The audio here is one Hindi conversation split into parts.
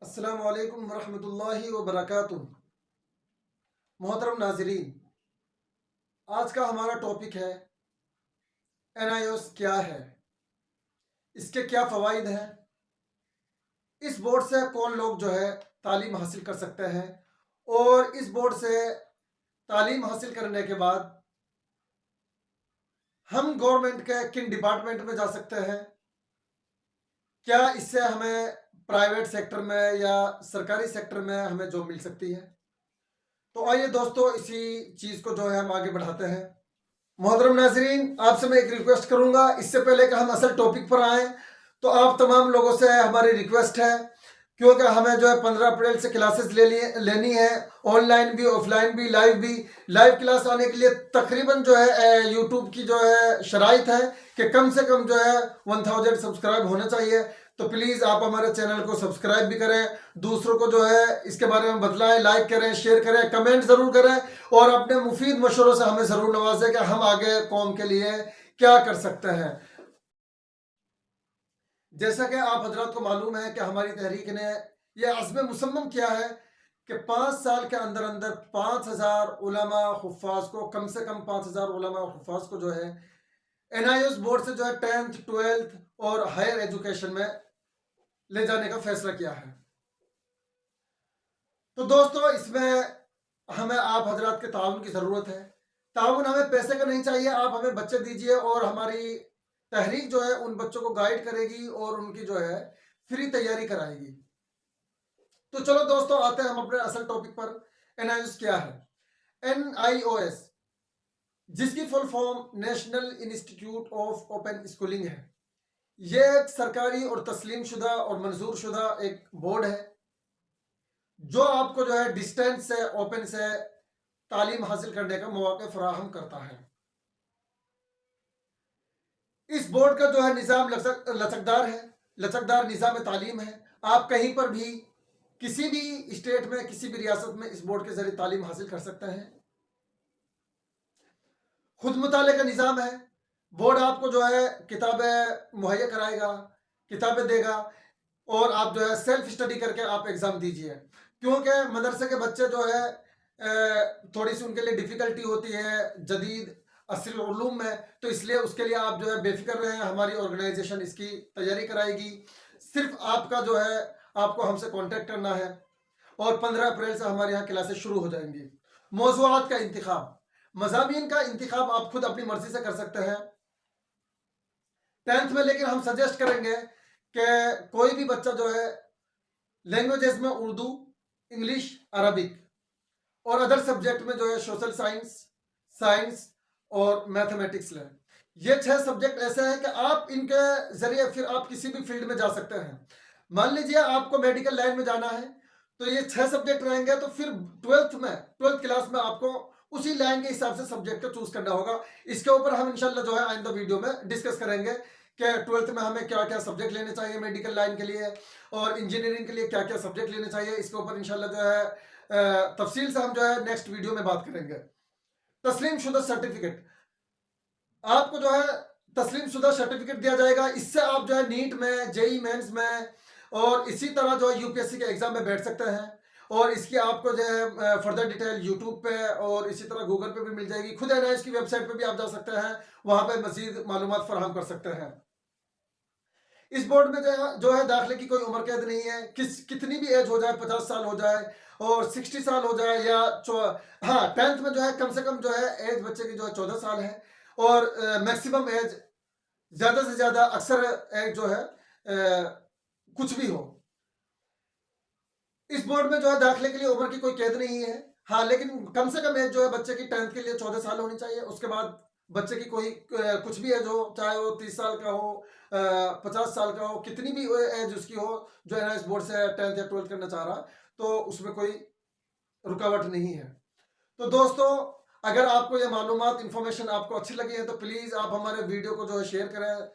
अस्सलामु अलैकुम वरहमतुल्लाहि वबरकातुह। मोहतरम नाजरीन, आज का हमारा टॉपिक है NIOS क्या है, इसके क्या फ़वाइद हैं, इस बोर्ड से कौन लोग जो है तालीम हासिल कर सकते हैं और इस बोर्ड से तालीम हासिल करने के बाद हम गवर्नमेंट के किन डिपार्टमेंट में जा सकते हैं, क्या इससे हमें प्राइवेट सेक्टर में या सरकारी सेक्टर में हमें जॉब मिल सकती है। तो आइए दोस्तों, इसी चीज़ को जो है हम आगे बढ़ाते हैं। मोहतरम नाजरीन, आपसे मैं एक रिक्वेस्ट करूंगा, इससे पहले कि हम असल टॉपिक पर आएँ तो आप तमाम लोगों से हमारी रिक्वेस्ट है, क्योंकि हमें जो है 15 अप्रैल से क्लासेस लेनी है, ऑनलाइन भी ऑफलाइन भी लाइव भी। लाइव क्लास आने के लिए तकरीबन जो है यूट्यूब की जो है शराइत है कि कम से कम जो है 1000 सब्सक्राइब होना चाहिए। तो प्लीज़ आप हमारे चैनल को सब्सक्राइब भी करें, दूसरों को जो है इसके बारे में बतलाएं, लाइक करें, शेयर करें, कमेंट ज़रूर करें और अपने मुफीद मशवरों से हमें ज़रूर नवाजें कि हम आगे कौम के लिए क्या कर सकते हैं। जैसा कि आप हजरात को मालूम है कि हमारी तहरीक ने यह अज़्म मुसम्मम किया है कि 5 साल के अंदर अंदर 5000 उलमा हुफ़ाज़ को, कम से कम 5000 उलमा हुफ़ाज़ को जो है NIOS बोर्ड से जो है 10th 12th और हायर एजुकेशन में ले जाने का फैसला किया है। तो दोस्तों, इसमें हमें आप हजरात के ताउन की ज़रूरत है। ताउन हमें पैसे का नहीं चाहिए, आप हमें बच्चे दीजिए और हमारी तहरीक जो है उन बच्चों को गाइड करेगी और उनकी जो है फ्री तैयारी कराएगी। तो चलो दोस्तों, आते हैं हम अपने असल टॉपिक पर। NIOS क्या है? NIOS, जिसकी full form national institute of open schooling है, यह एक सरकारी और तस्लीम शुदा और मंजूर शुदा एक बोर्ड है जो आपको जो है डिस्टेंस से, ओपन से तालीम हासिल करने का मौका फराहम करता है। इस बोर्ड का जो है निज़ाम लचकदार है, लचकदार निज़ाम तालीम है। आप कहीं पर भी, किसी भी स्टेट में, किसी भी रियासत में इस बोर्ड के जरिए तालीम हासिल कर सकते हैं। खुद मुताले का निज़ाम है। बोर्ड आपको जो है किताबें मुहैया कराएगा, किताबें देगा और आप जो है सेल्फ स्टडी करके आप एग्ज़ाम दीजिए। क्योंकि मदरसे के बच्चे जो है थोड़ी सी उनके लिए डिफ़िकल्टी होती है जदीद असल उलूम में, तो इसलिए उसके लिए आप जो है बेफिक्र रहें, हमारी ऑर्गेनाइजेशन इसकी तैयारी कराएगी। सिर्फ आपका जो है, आपको हमसे कांटेक्ट करना है और 15 अप्रैल से हमारे यहाँ क्लासेस शुरू हो जाएंगी। मौज़ूआत का इंतिखाब, मज़ामीन का इंतिखाब आप खुद अपनी मर्जी से कर सकते हैं 10th में, लेकिन हम सजेस्ट करेंगे कि कोई भी बच्चा जो है लैंग्वेजेस में उर्दू, इंग्लिश, अरबिक और अदर सब्जेक्ट में जो है सोशल साइंस, साइंस और मैथमेटिक्स लें। ये 6 सब्जेक्ट ऐसे हैं कि आप इनके जरिए फिर आप किसी भी फील्ड में जा सकते हैं। मान लीजिए आपको मेडिकल लाइन में जाना है तो ये 6 सब्जेक्ट रहेंगे, तो फिर 12th क्लास में आपको उसी लाइन के हिसाब से सब्जेक्ट को चूज करना होगा। इसके ऊपर हम इंशाल्लाह जो है आइंदा वीडियो में डिस्कस करेंगे कि 12th में हमें क्या क्या सब्जेक्ट लेने चाहिए मेडिकल लाइन के लिए और इंजीनियरिंग के लिए क्या क्या सब्जेक्ट लेने चाहिए। इसके ऊपर इंशाल्लाह जो है तफसील से हम जो है नेक्स्ट वीडियो में बात करेंगे। तस्लीम शुदा सर्टिफिकेट, आपको जो है तस्लीम शुदा सर्टिफिकेट दिया जाएगा। इससे आप जो है नीट में, जेई मेंस में और इसी तरह जो है यूपीएससी के एग्जाम में बैठ सकते हैं। और इसकी आपको जो है फर्दर डिटेल यूट्यूब पे और इसी तरह गूगल पे भी मिल जाएगी। खुद NIOS की वेबसाइट पे भी आप जा सकते हैं, वहां पे मजीद मालूमात फराहम कर सकते हैं। इस बोर्ड में जो है दाखिले की कोई उम्र कैद नहीं है। कितनी भी एज हो जाए, 50 साल हो जाए और 60 साल हो जाए या हाँ, 10th में जो है कम से कम जो है एज बच्चे की जो है 14 साल है और मैक्सिमम एज ज्यादा से ज्यादा, अक्सर एज जो है कुछ भी हो। इस बोर्ड में जो है दाखिले के लिए उम्र की कोई कैद नहीं है। हाँ, लेकिन कम से कम एज जो है बच्चे की 10th के लिए 14 साल होनी चाहिए। उसके बाद बच्चे की कोई कुछ भी एज हो, चाहे वो 30 साल का हो, 50 साल का हो, कितनी भी एज उसकी हो, जो NIOS बोर्ड से 10th या 12th करना चाह रहा, तो उसमें कोई रुकावट नहीं है। तो दोस्तों, अगर आपको ये मालूमात, इंफॉर्मेशन आपको अच्छी लगी है तो प्लीज़ आप हमारे वीडियो को जो है शेयर करें।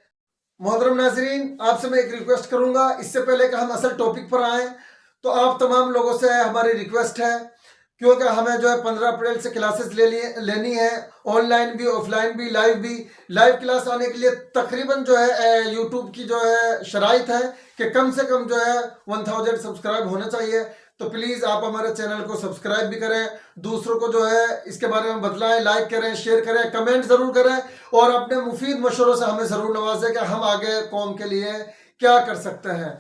मोहतरम नाजरीन, आपसे मैं एक रिक्वेस्ट करूंगा, इससे पहले कि हम असल टॉपिक पर आएँ तो आप तमाम लोगों से हमारी रिक्वेस्ट है, क्योंकि हमें जो है 15 अप्रैल से क्लासेस लेनी है, ऑनलाइन भी ऑफलाइन भी लाइव भी। लाइव क्लास आने के लिए तकरीबन जो है यूट्यूब की जो है शराइत है कि कम से कम जो है 1000 सब्सक्राइब होने चाहिए। तो प्लीज़ आप हमारे चैनल को सब्सक्राइब भी करें, दूसरों को जो है इसके बारे में बतलाएं, लाइक करें, शेयर करें, कमेंट ज़रूर करें और अपने मुफीद मशवरों से हमें ज़रूर नवाजें कि हम आगे कौम के लिए क्या कर सकते हैं।